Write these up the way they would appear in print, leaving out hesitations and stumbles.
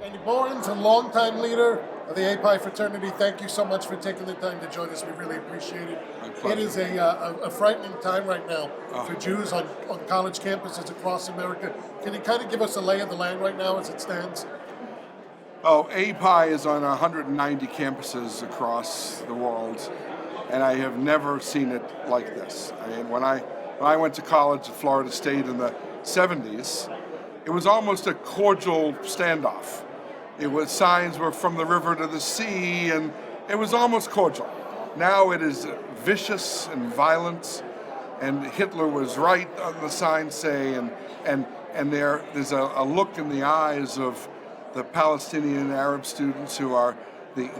Andy Borans, a longtime leader of the AEPi fraternity, thank you so much for taking the time to join us. We really appreciate it. It is a frightening time right now for Jews on college campuses across America. Can you kind of give us a lay of the land right now as it stands? Oh, AEPi is on 190 campuses across the world, and I have never seen it like this. I mean, when I went to college at Florida State in the 70s, it was almost a cordial standoff. It was signs were from the river to the sea, and it was almost cordial. Now it is vicious and violent, and Hitler was right on the signs say, and there's a look in the eyes of the Palestinian and Arab students who are the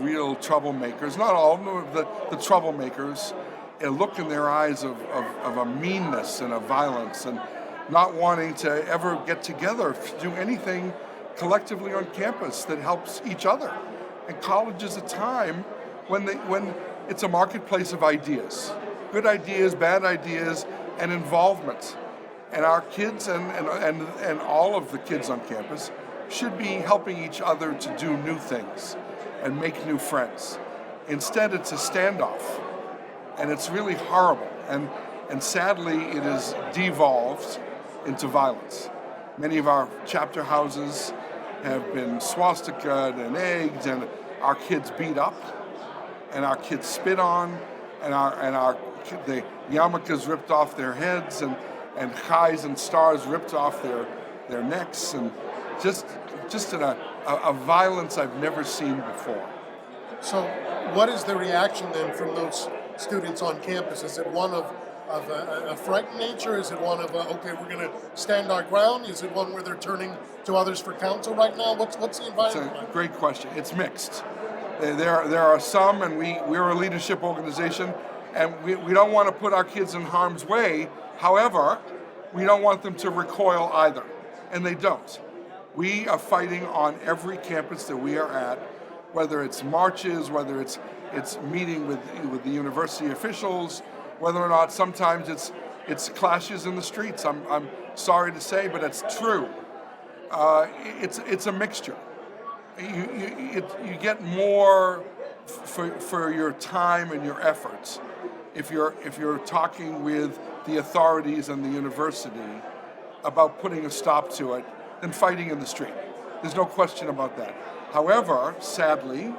real troublemakers, not all of them, the troublemakers, a look in their eyes of a meanness and a violence and not wanting to ever get together to do anything collectively on campus that helps each other. And college is a time when it's a marketplace of ideas, good ideas, bad ideas, and involvement. And our kids and all of the kids on campus should be helping each other to do new things and make new friends. Instead, it's a standoff, and it's really horrible. And sadly, it has devolved into violence. Many of our chapter houses have been swastikaed and egged, and our kids beat up, and our kids spit on, and the yarmulkes ripped off their heads, and chais and stars ripped off their necks, and just a violence I've never seen before. So what is the reaction then from those students on campus? Is it one of a frightened nature? Is it one of, okay, we're going to stand our ground? Is it one where they're turning to others for counsel right now? What's the environment like? It's a great question. It's mixed. There are some, and we're a leadership organization, and we don't want to put our kids in harm's way. However, we don't want them to recoil either, and they don't. We are fighting on every campus that we are at, whether it's marches, whether it's meeting with the university officials, whether or not sometimes it's clashes in the streets. I'm sorry to say, but it's true. It's a mixture. You get more for your time and your efforts if you're talking with the authorities and the university about putting a stop to it than fighting in the street. There's no question about that. However, sadly,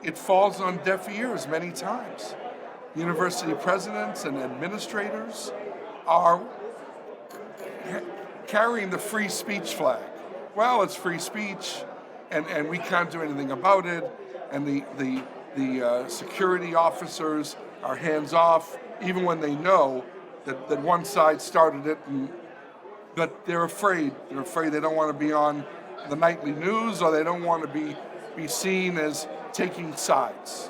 it falls on deaf ears many times. University presidents and administrators are carrying the free speech flag. Well, it's free speech, and we can't do anything about it, and the security officers are hands off, even when they know that one side started it, but they're afraid. They're afraid they don't want to be on the nightly news, or they don't want to be seen as taking sides.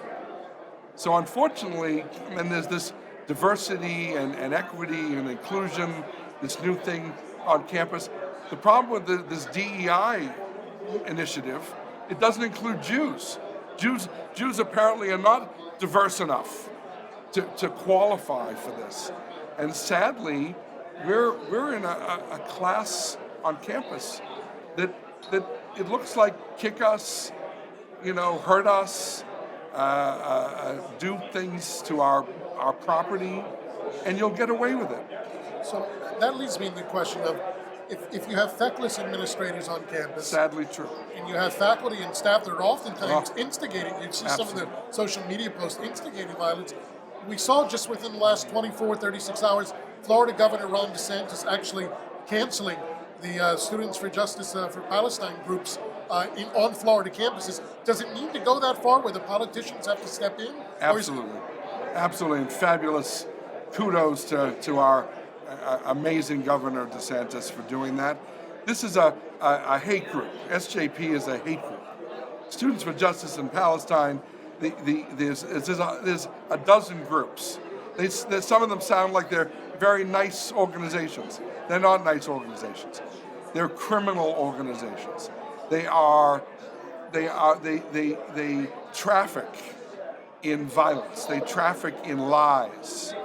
So unfortunately, and there's this diversity and equity and inclusion, this new thing on campus. The problem with this DEI initiative, it doesn't include Jews. Jews apparently are not diverse enough to qualify for this. And sadly, we're in a class on campus that it looks like kick us, hurt us, do things to our property, and you'll get away with it. So that leads me to the question of, if you have feckless administrators on campus, sadly true, and you have faculty and staff that are oftentimes instigating, you see absolutely. some of the social media posts instigating violence. We saw just within the last 24, 36 hours, Florida Governor Ron DeSantis actually canceling the Students for Justice for Palestine groups on Florida campuses. Does it need to go that far where the politicians have to step in? Absolutely. Absolutely. And fabulous kudos to our amazing Governor DeSantis for doing that. This is a hate group. SJP is a hate group. Students for Justice in Palestine, there's a dozen groups. Some of them sound like they're very nice organizations. They're not nice organizations. They're criminal organizations. They traffic in violence. They traffic in lies.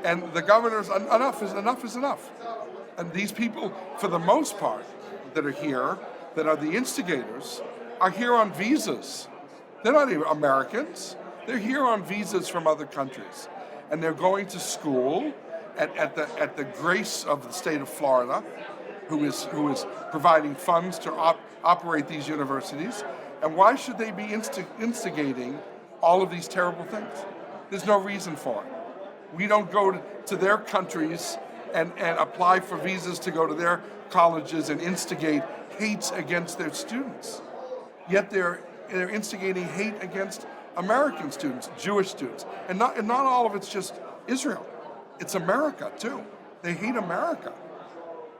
And the governor's enough is enough. And these people, for the most part, that are here that are the instigators are here on visas. They're not even Americans. They're here on visas from other countries. And they're going to school at the grace of the state of Florida, who is providing funds to operate these universities. And why should they be instigating all of these terrible things? There's no reason for it. We don't go to their countries and apply for visas to go to their colleges and instigate hate against their students. Yet they're instigating hate against American students, Jewish students. And not all of it's just Israel. It's America too. They hate America.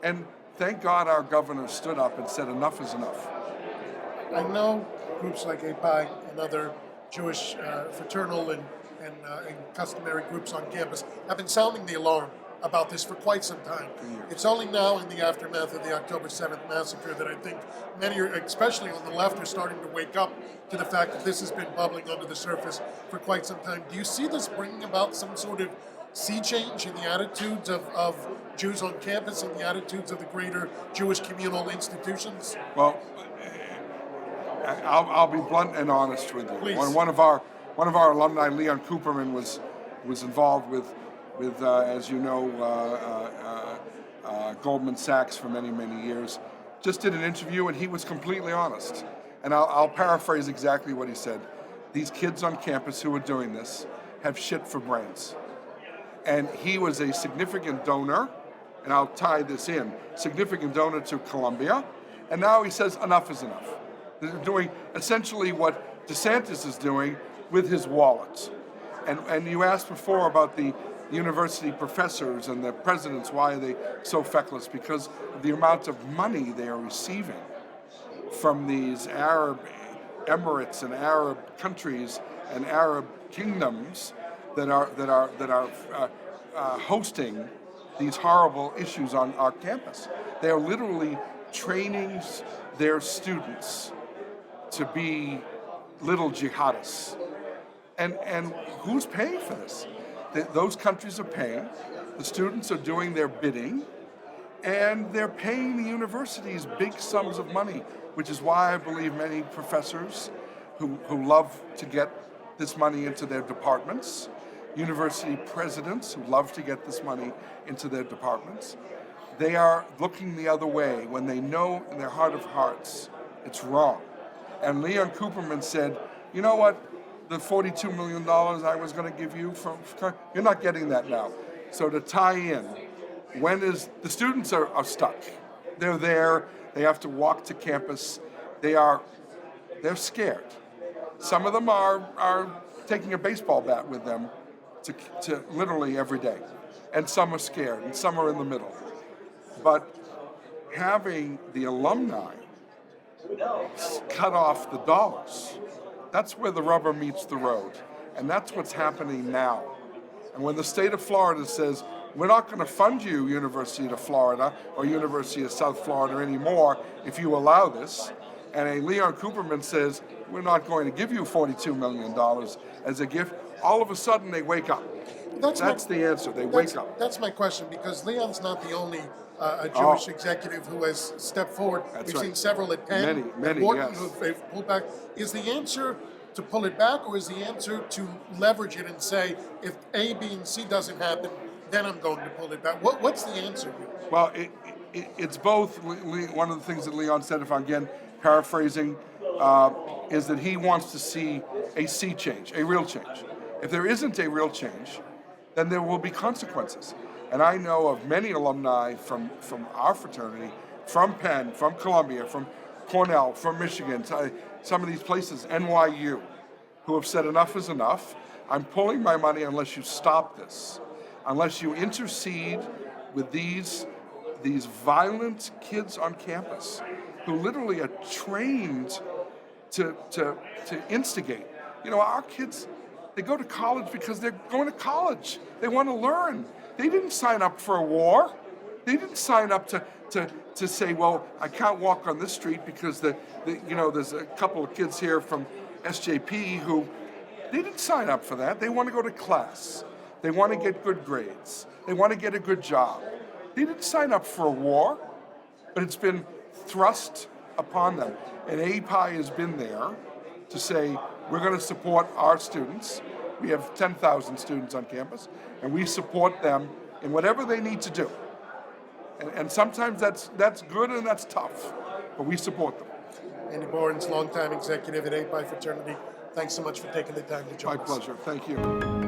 And thank God our governor stood up and said enough is enough. I know groups like AEPi and other Jewish fraternal and customary groups on campus have been sounding the alarm about this for quite some time. It's only now in the aftermath of the October 7th massacre that I think many, especially on the left, are starting to wake up to the fact that this has been bubbling under the surface for quite some time. Do you see this bringing about some sort of sea change in the attitudes of Jews on campus and the attitudes of the greater Jewish communal institutions? Well, I'll be blunt and honest with you. Please. One of our alumni, Leon Cooperman, was involved with as you know, Goldman Sachs for many, many years. Just did an interview and he was completely honest. And I'll paraphrase exactly what he said. These kids on campus who are doing this have shit for brains. And he was a significant donor, and I'll tie this in, significant donor to Columbia. And now he says enough is enough. They're doing essentially what DeSantis is doing with his wallet. And you asked before about the university professors and the presidents, why are they so feckless? Because of the amount of money they are receiving from these Arab Emeritus and Arab countries and Arab kingdoms that are hosting these horrible issues on our campus. They are literally training their students to be little jihadists. And who's paying for this? Those countries are paying, the students are doing their bidding, and they're paying the universities big sums of money, which is why I believe many professors who love to get this money into their departments, university presidents who love to get this money into their departments, they are looking the other way when they know in their heart of hearts it's wrong. And Leon Cooperman said, you know what? The $42 million I was going to give you, you're not getting that now. So to tie in, the students are stuck. They're there, they have to walk to campus, they're scared. Some of them are taking a baseball bat with them to literally every day. And some are scared, and some are in the middle. But having the alumni cut off the dollars, that's where the rubber meets the road. And that's what's happening now. And when the state of Florida says, we're not going to fund you, University of Florida or University of South Florida anymore if you allow this, and a Leon Cooperman says, we're not going to give you $42 million as a gift, all of a sudden they wake up. That's the answer, they wake up. That's my question, because Leon's not the only Jewish executive who has stepped forward. We've seen several at Penn, many, Wharton, yes. who've pulled back. Is the answer to pull it back, or is the answer to leverage it and say, if A, B, and C doesn't happen, then I'm going to pull it back? What's the answer here? Well, it's both. One of the things that Leon said, if I'm again paraphrasing, is that he wants to see a sea change, a real change. If there isn't a real change, then there will be consequences. And I know of many alumni from our fraternity, from Penn, from Columbia, from Cornell, from Michigan, some of these places, NYU, who have said enough is enough. I'm pulling my money unless you stop this, unless you intercede with these violent kids on campus who literally are trained to instigate. You know, our kids, they go to college because they're going to college. They want to learn. They didn't sign up for a war. They didn't sign up to say, well, I can't walk on this street because there's a couple of kids here from SJP who, they didn't sign up for that. They want to go to class. They want to get good grades. They want to get a good job. They didn't sign up for a war, but it's been thrust upon them. And AEPi has been there to say, we're going to support our students. We have 10,000 students on campus, and we support them in whatever they need to do. And sometimes that's good and that's tough, but we support them. Andy Borans, longtime executive at AEPi Fraternity. Thanks so much for taking the time to join us. My pleasure. Thank you.